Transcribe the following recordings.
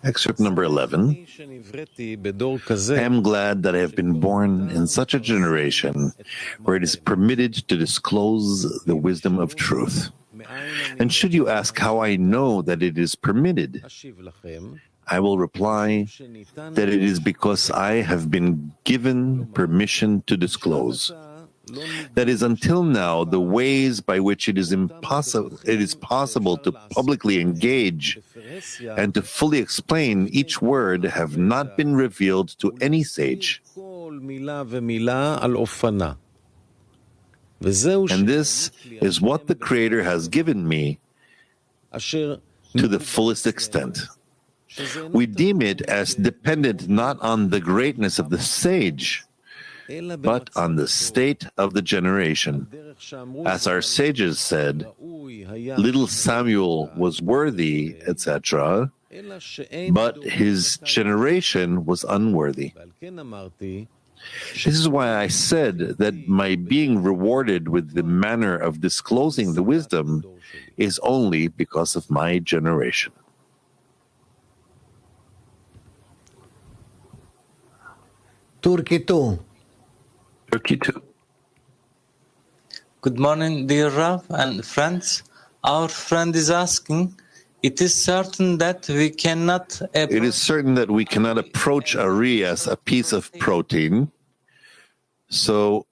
Excerpt number 11. I am glad that I have been born in such a generation where it is permitted to disclose the wisdom of truth. And should you ask how I know that it is permitted, I will reply that it is because I have been given permission to disclose. That is, until now, the ways by which it is possible to publicly engage and to fully explain each word have not been revealed to any sage. And this is what the Creator has given me to the fullest extent. We deem it as dependent not on the greatness of the sage, but on the state of the generation. As our sages said, little Samuel was worthy, etc., but his generation was unworthy. This is why I said that my being rewarded with the manner of disclosing the wisdom is only because of my generation. Turkey 2. Good morning, dear Rav and friends. Our friend is asking, it is certain that we cannot approach ARI as a piece of protein. So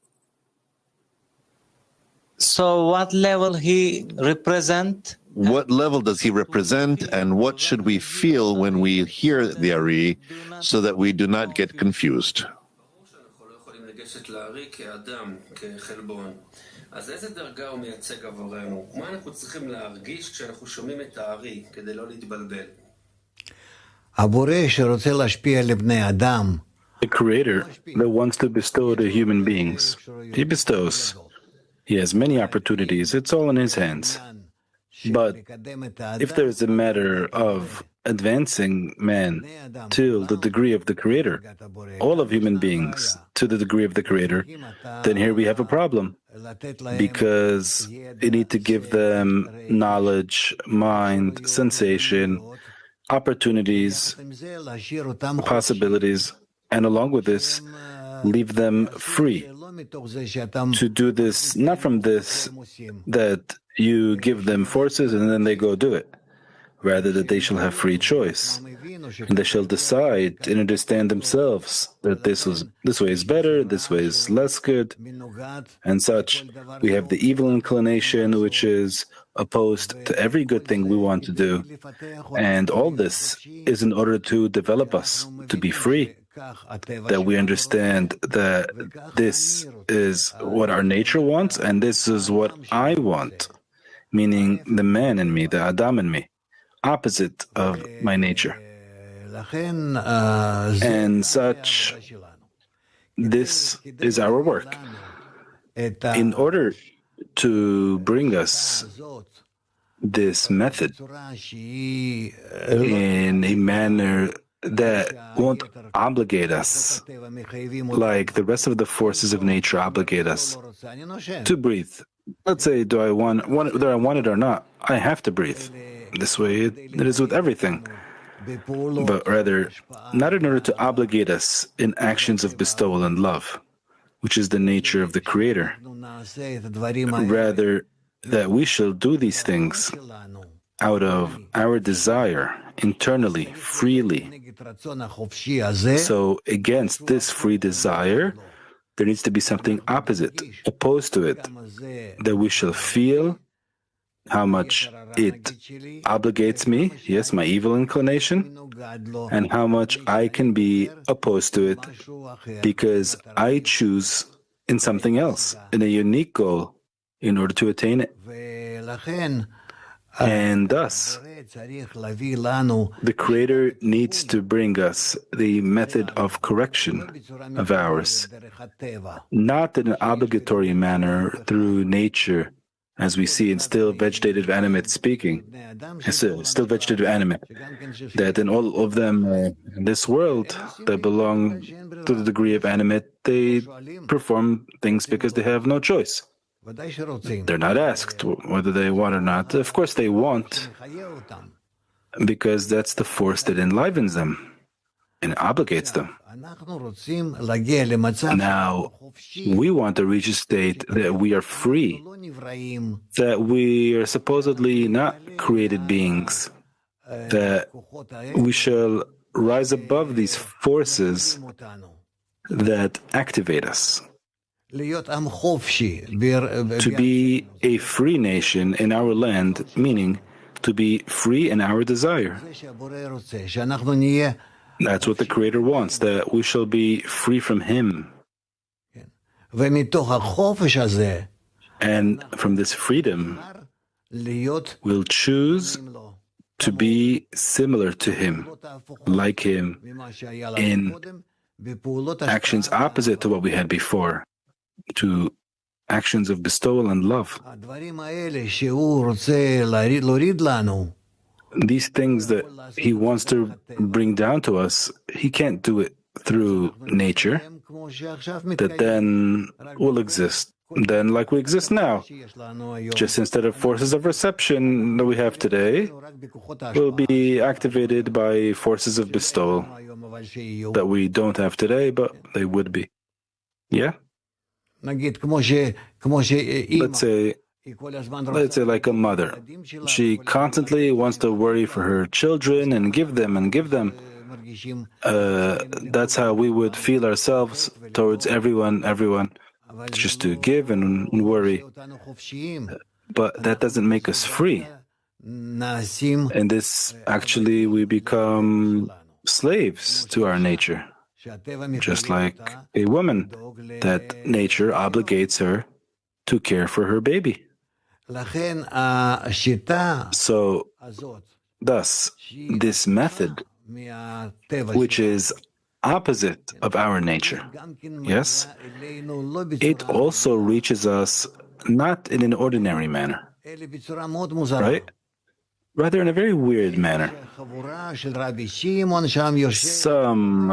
what level he represent? What level does he represent, and what should we feel when we hear the ARI so that we do not get confused? אז איזה דרגה הוא מייצג עבורנו? מה אנחנו צריכים להרגיש כשאנחנו שומעים את הארי כדי לא להתבלבל? הבורא שרוצה להשפיע על בני אדם. The Creator that wants to bestow to human beings, He bestows. He has many opportunities. It's all in His hands. But if there is a matter of advancing man to the degree of the Creator, all of human beings to the degree of the Creator, then here we have a problem. Because you need to give them knowledge, mind, sensation, opportunities, possibilities, and along with this, leave them free to do this, not from this that you give them forces and then they go do it. Rather that they shall have free choice. And they shall decide and understand themselves that this way is better, this way is less good, and such. We have the evil inclination, which is opposed to every good thing we want to do. And all this is in order to develop us, to be free, that we understand that this is what our nature wants, and this is what I want, meaning the man in me, the Adam in me, opposite of my nature. And such, this is our work. In order to bring us this method in a manner that won't obligate us like the rest of the forces of nature obligate us to breathe. Let's say, do I want it or not? I have to breathe. This way it is with everything. But rather, not in order to obligate us in actions of bestowal and love, which is the nature of the Creator. Rather, that we shall do these things out of our desire, internally, freely. So, against this free desire, there needs to be something opposite, opposed to it, that we shall feel how much it obligates me, yes, my evil inclination, and how much I can be opposed to it because I choose in something else, in a unique goal, in order to attain it. And thus, the Creator needs to bring us the method of correction of ours, not in an obligatory manner through nature, as we see in still vegetative animate speaking, still vegetative animate, that in all of them in this world that belong to the degree of animate, they perform things because they have no choice. They're not asked whether they want or not. Of course they want, because that's the force that enlivens them and obligates them. Now, we want to reach a state that we are free, that we are supposedly not created beings, that we shall rise above these forces that activate us. To be a free nation in our land, meaning to be free in our desire. That's what the Creator wants, that we shall be free from Him. And from this freedom, we'll choose to be similar to Him, like Him, in actions opposite to what we had before, to actions of bestowal and love. These things that He wants to bring down to us, He can't do it through nature, that then will exist, then like we exist now. Just instead of forces of reception that we have today, will be activated by forces of bestowal that we don't have today, but they would be. Yeah? Let's say like a mother. She constantly wants to worry for her children and give them. That's how we would feel ourselves towards everyone, just to give and worry. But that doesn't make us free. And this, actually, we become slaves to our nature. Just like a woman, that nature obligates her to care for her baby. So, thus, this method, which is opposite of our nature, yes, it also reaches us not in an ordinary manner, right? Rather in a very weird manner. Some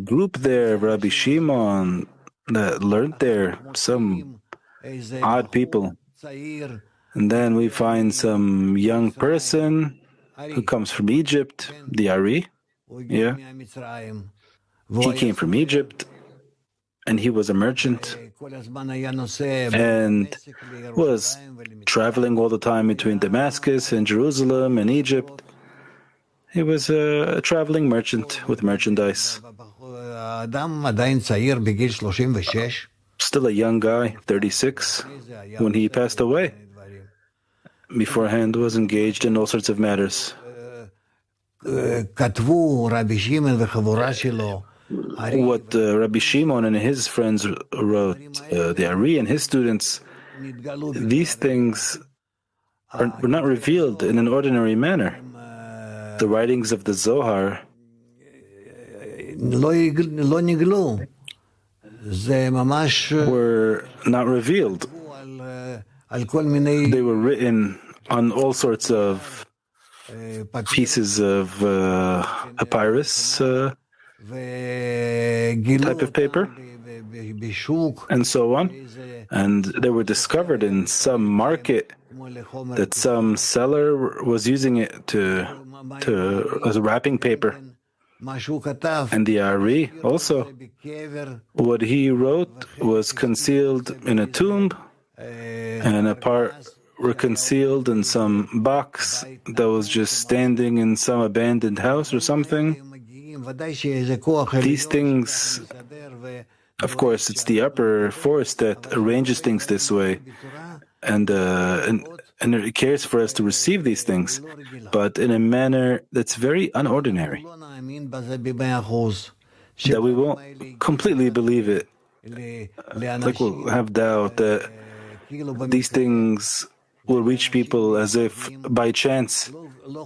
group there, Rabbi Shimon, that learned there, some odd people. And then we find some young person who comes from Egypt, the ARI. Yeah. He came from Egypt, and he was a merchant, and was traveling all the time between Damascus and Jerusalem and Egypt. He was a traveling merchant with merchandise. Still a young guy, 36, when he passed away. Beforehand was engaged in all sorts of matters. What Rabbi Shimon and his friends wrote, the ARI and his students, these things were not revealed in an ordinary manner. The writings of the Zohar were not revealed. They were written on all sorts of pieces of papyrus type of paper, and so on. And they were discovered in some market that some seller was using it as a wrapping paper. And the ARI also, what he wrote was concealed in a tomb, and a part were concealed in some box that was just standing in some abandoned house or something. These things, of course, it's the upper force that arranges things this way, and it cares for us to receive these things, but in a manner that's very unordinary, that we won't completely believe it. Like we'll have doubt that these things will reach people as if by chance,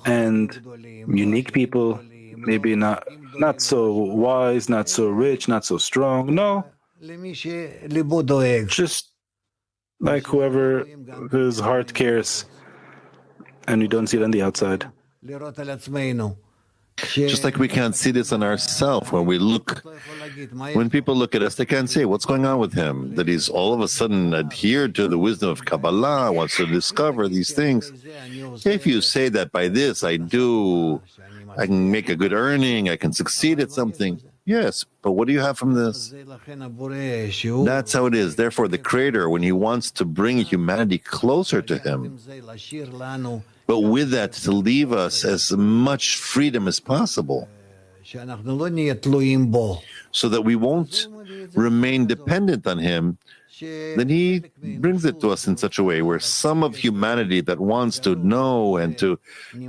and unique people, maybe not so wise, not so rich, not so strong. No, just like whoever whose heart cares, and you don't see it on the outside. Just like we can't see this in ourselves when people look at us, they can't say, what's going on with him? That he's all of a sudden adhered to the wisdom of Kabbalah, wants to discover these things. If you say that by this, I can make a good earning, I can succeed at something. Yes, but what do you have from this? That's how it is. Therefore, the Creator, when he wants to bring humanity closer to him, but with that, to leave us as much freedom as possible, so that we won't remain dependent on him, then he brings it to us in such a way where some of humanity that wants to know and to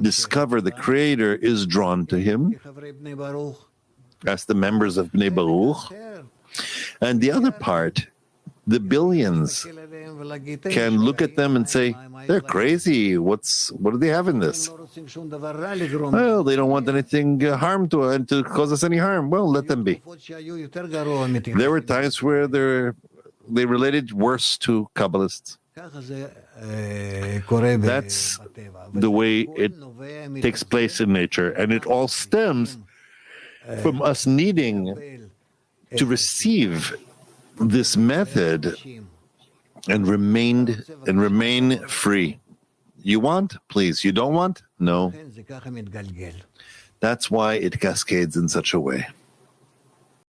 discover the Creator is drawn to him, as the members of Bnei Baruch, and the other part, the billions, can look at them and say, they're crazy. What do they have in this? Well, they don't want anything harm to cause us any harm. Well, let them be. There were times where they related worse to Kabbalists. That's the way it takes place in nature, and it all stems from us needing to receive this method and remain free. You want? Please. You don't want? No. That's why it cascades in such a way.